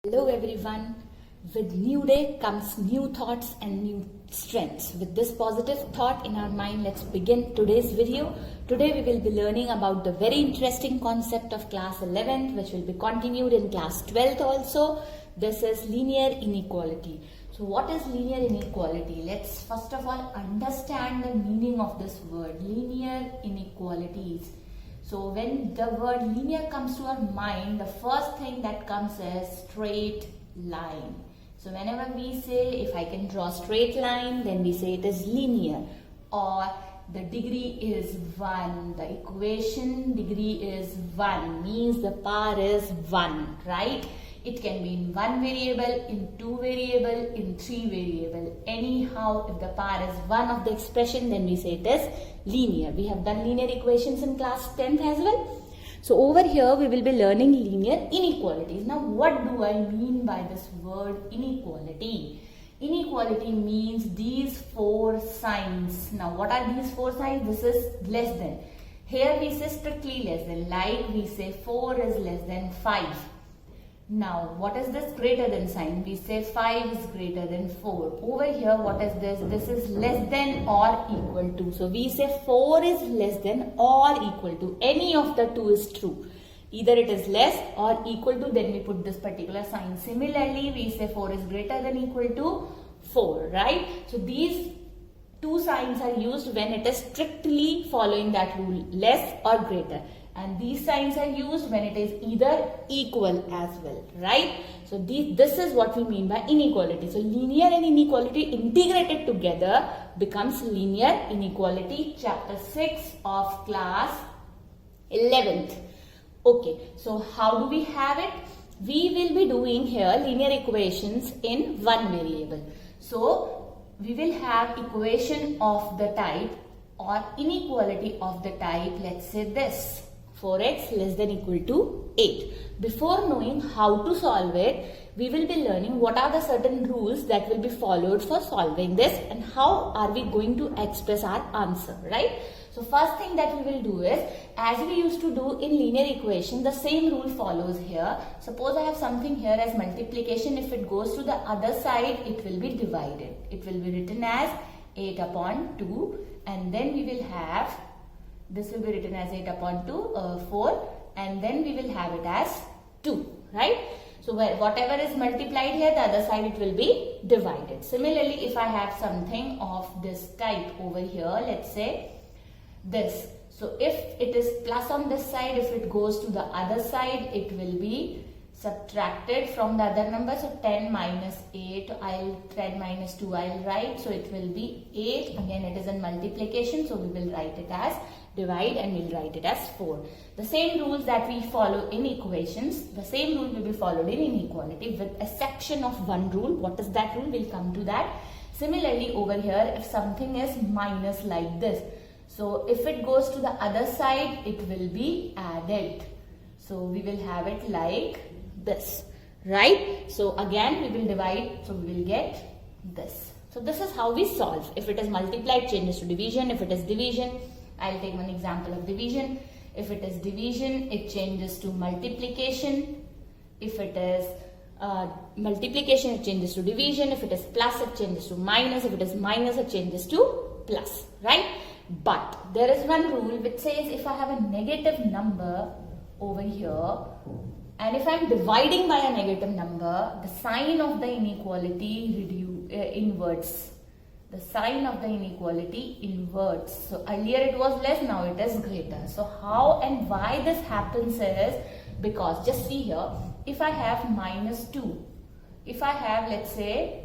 Hello everyone. With new day comes new thoughts and new strengths. With this positive thought in our mind, let's begin today's video. Today we will be learning about the very interesting concept of class 11th, which will be continued in class 12th also. This is linear inequality. So what is linear inequality? Let's first of all understand the meaning of this word, linear inequalities. So when the word linear comes to our mind, the first thing that comes is straight line. So whenever we say, if I can draw straight line, then we say it is linear. Or the degree is 1. The equation degree is 1, means the power is 1, right? It can be in 1 variable, in 2 variable, in 3 variable. Anyhow, if the power is 1 of the expression, then we say it is linear. We have done linear equations in class 10th as well. So over here, we will be learning linear inequalities. Now, what do I mean by this word inequality? Inequality means these 4 signs. Now, what are these 4 signs? This is less than. Here we say strictly less than, like we say 4 is less than 5. Now, what is this greater than sign? We say 5 is greater than 4. Over here, what is this? This is less than or equal to. So, we say 4 is less than or equal to. Any of the two is true. Either it is less or equal to, then we put this particular sign. Similarly, we say 4 is greater than equal to 4, right? So, these two signs are used when it is strictly following that rule, less or greater. And these signs are used when it is either equal as well, right? So this is what we mean by inequality. So linear and inequality integrated together becomes linear inequality, chapter 6 of class 11th. Okay, so how do we have it? We will be doing here linear equations in one variable. So we will have equation of the type or inequality of the type, let's say this. 4x less than equal to 8. Before knowing how to solve it, we will be learning what are the certain rules that will be followed for solving this and how are we going to express our answer, right? So first thing that we will do is, as we used to do in linear equation, the same rule follows here. Suppose I have something here as multiplication. If it goes to the other side, it will be divided. It will be written as 8 upon 2 and then we will have this will be written as 8 upon 4 and then we will have it as 2, right? So whatever is multiplied here, the other side it will be divided. Similarly, if I have something of this type over here, let's say this. So if it is plus on this side, if it goes to the other side, it will be subtracted from the other number. So 10 minus 8, 10 minus 2 I'll write. So it will be 8. Again, it is in multiplication. So we will write it as divide and we'll write it as 4. The same rules that we follow in equations, the same rule will be followed in inequality with a section of one rule. What is that rule? We'll come to that. Similarly, over here, if something is minus like this, so if it goes to the other side, it will be added. So we will have it like this, right? So again, we will divide, so we will get this. So this is how we solve. If it is multiplied, changes to division. If it is division, I'll take one example of division. If it is division, it changes to multiplication. If it is multiplication, it changes to division. If it is plus, it changes to minus. If it is minus, it changes to plus, right? But there is one rule which says if I have a negative number over here and if I am dividing by a negative number, the sign of the inequality inverts. The sign of the inequality inverts. So earlier it was less, now it is greater. So how and why this happens is because just see here, if I have minus 2, if I have let's say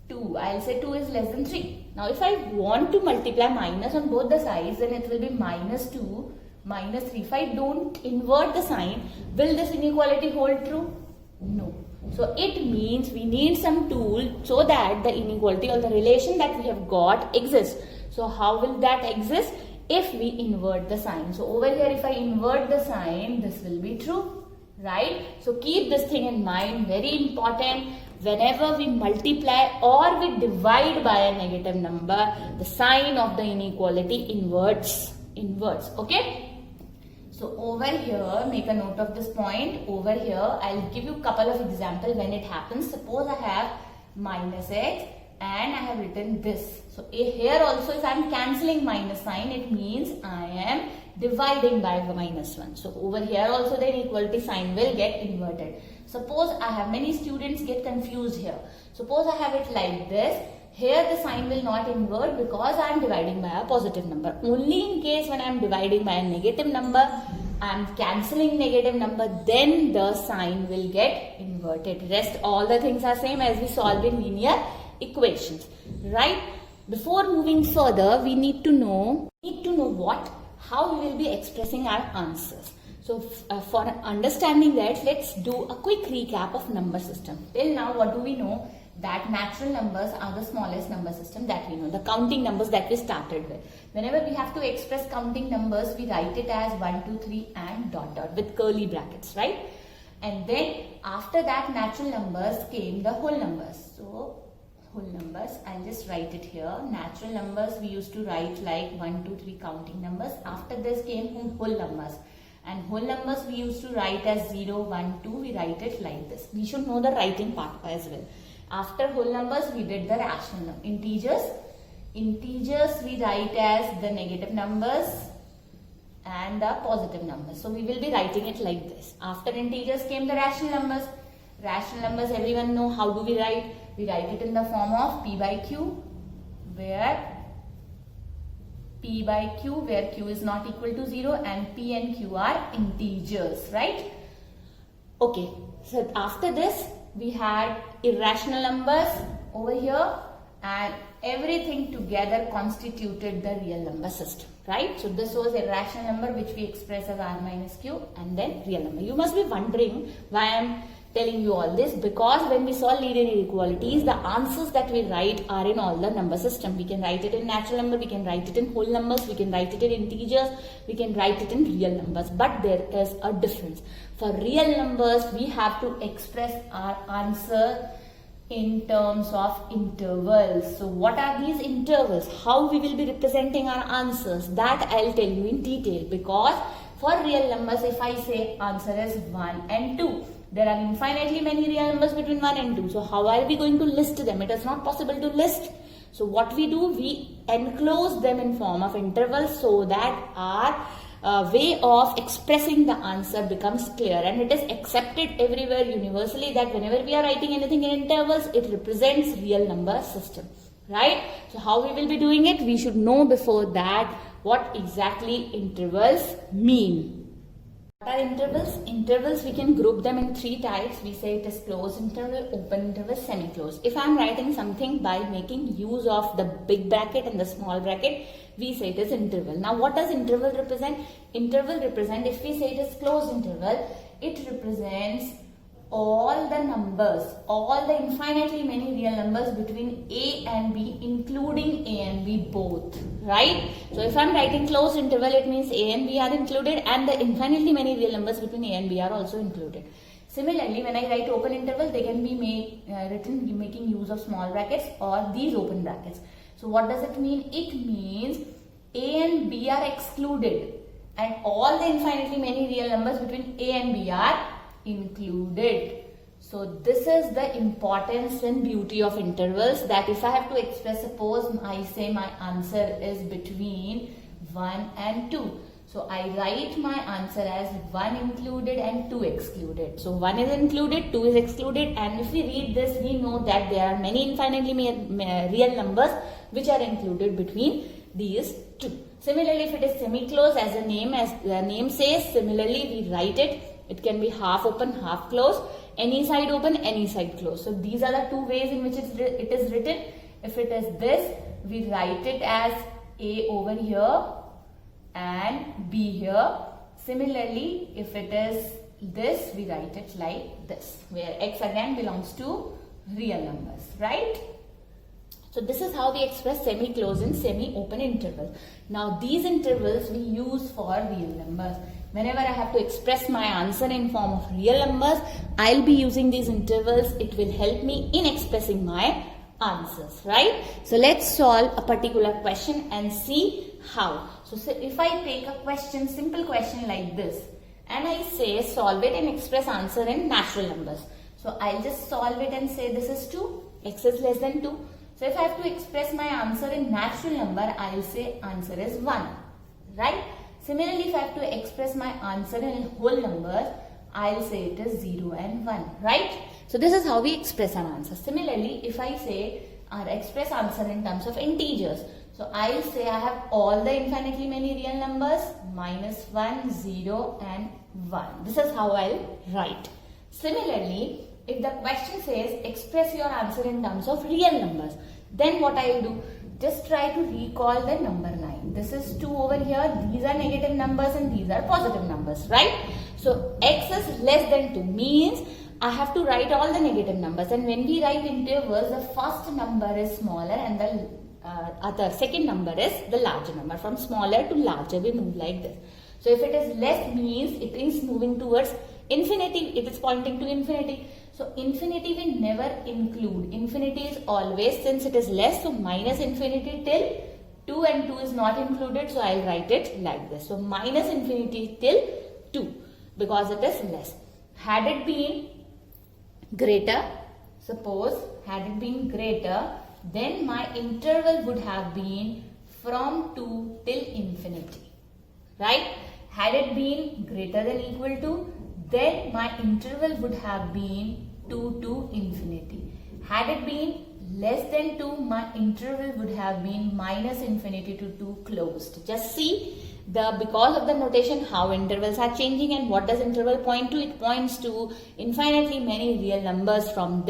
2, I'll say 2 is less than 3. Now if I want to multiply minus on both the sides, then it will be minus 2, minus 3. If I don't invert the sign, will this inequality hold true? No. So it means we need some tool so that the inequality or the relation that we have got exists. So how will that exist? If we invert the sign. So over here, if I invert the sign, this will be true, right? So keep this thing in mind, very important. Whenever we multiply or we divide by a negative number, the sign of the inequality inverts, okay? So over here, make a note of this point. Over here, I'll give you a couple of examples when it happens. Suppose I have minus x and I have written this. So here also, if I am cancelling minus sign, it means I am dividing by minus 1. So over here also the inequality sign will get inverted. Suppose I have many students get confused here. Suppose I have it like this. Here the sign will not invert because I am dividing by a positive number. Only in case when I am dividing by a negative number, I am cancelling negative number, then the sign will get inverted. Rest all the things are same as we solve in linear equations, right? Before moving further, we need to know how we will be expressing our answers. So for understanding that, let's do a quick recap of number system. Till now, what do we know? That natural numbers are the smallest number system that we know, the counting numbers that we started with. Whenever we have to express counting numbers, we write it as 1, 2, 3 and dot dot with curly brackets, right? And then after that natural numbers came the whole numbers. So whole numbers, I'll just write it here. Natural numbers we used to write like 1, 2, 3 counting numbers. After this came whole numbers. And whole numbers we used to write as 0, 1, 2, we write it like this. We should know the writing part as well. After whole numbers, we did the rational integers. Integers we write as the negative numbers and the positive numbers. So we will be writing it like this. After integers came the rational numbers. Rational numbers, everyone know how do we write? We write it in the form of P by Q, where P by Q, where Q is not equal to 0, and P and Q are integers, right? Okay, so after this, we had irrational numbers over here, and everything together constituted the real number system, right? So this was irrational number which we express as R minus Q, and then real number. You must be wondering why I am telling you all this, because when we solve linear inequalities, the answers that we write are in all the number system. We can write it in natural number, we can write it in whole numbers, we can write it in integers, we can write it in real numbers. But there is a difference. For real numbers, we have to express our answer in terms of intervals. So what are these intervals? How we will be representing our answers? That I'll tell you in detail, because for real numbers, if I say answer is 1 and 2, there are infinitely many real numbers between 1 and 2. So how are we going to list them? It is not possible to list. So what we do, we enclose them in form of intervals so that our way of expressing the answer becomes clear, and it is accepted everywhere universally that whenever we are writing anything in intervals, it represents real number system, right? So how we will be doing it? We should know before that what exactly intervals mean. What are intervals? Intervals, we can group them in 3 types. We say it is closed interval, open interval, semi-closed. If I am writing something by making use of the big bracket and the small bracket, we say it is interval. Now what does interval represent? Interval represent, if we say it is closed interval, it represents all the numbers, all the infinitely many real numbers between A and B, including A and B both, right? So if I am writing closed interval, it means A and B are included, and the infinitely many real numbers between A and B are also included. Similarly, when I write open interval, they can be written making use of small brackets or these open brackets. So what does it mean? It means A and B are excluded, and all the infinitely many real numbers between A and B are included. So this is the importance and beauty of intervals, that if I have to express, suppose I say my answer is between 1 and 2. So I write my answer as 1 included and 2 excluded. So 1 is included, 2 is excluded, and if we read this, we know that there are many infinitely real numbers which are included between these two. Similarly, if it is semi-closed, as the name says, similarly we write it. It can be half open, half closed, any side open, any side closed. So these are the 2 ways in which it is written. If it is this, we write it as A over here and B here. Similarly, if it is this, we write it like this, where X again belongs to real numbers, right? So this is how we express semi-closed and semi-open interval. Now these intervals we use for real numbers. Whenever I have to express my answer in form of real numbers, I'll be using these intervals. It will help me in expressing my answers, right? So let's solve a particular question and see how. So if I take a question, simple question like this, and I say solve it and express answer in natural numbers. So I'll just solve it and say this is 2, x is less than 2. So if I have to express my answer in natural number, I'll say answer is 1, right? Similarly, if I have to express my answer in whole numbers, I'll say it is 0 and 1, right? So this is how we express our answer. Similarly, if I say or express answer in terms of integers, so I'll say I have all the infinitely many real numbers, -1, 0 and 1. This is how I'll write. Similarly, if the question says express your answer in terms of real numbers, then what I will do? Just try to recall the number line. This is 2 over here. These are negative numbers and these are positive numbers, right? So x is less than 2 means I have to write all the negative numbers. And when we write intervals, the first number is smaller and the second number is the larger number. From smaller to larger, we move like this. So if it is less means it is moving towards infinity. It is pointing to infinity. So infinity we never include. Infinity is always, since it is less, so minus infinity till 2 and 2 is not included. So I'll write it like this. So minus infinity till 2 because it is less. Had it been greater, suppose had it been greater, then my interval would have been from 2 till infinity, right? Had it been greater than equal to, then my interval would have been 2 to infinity. Had it been less than 2, my interval would have been minus infinity to 2 closed. Just see because of the notation how intervals are changing, and what does interval point to? It points to infinitely many real numbers from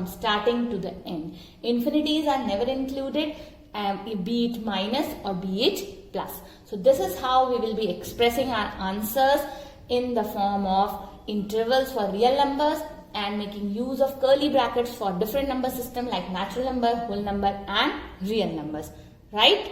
starting to the end. Infinities are never included, be it minus or be it plus. So this is how we will be expressing our answers in the form of intervals for real numbers and making use of curly brackets for different number system like natural number, whole number and real numbers, right?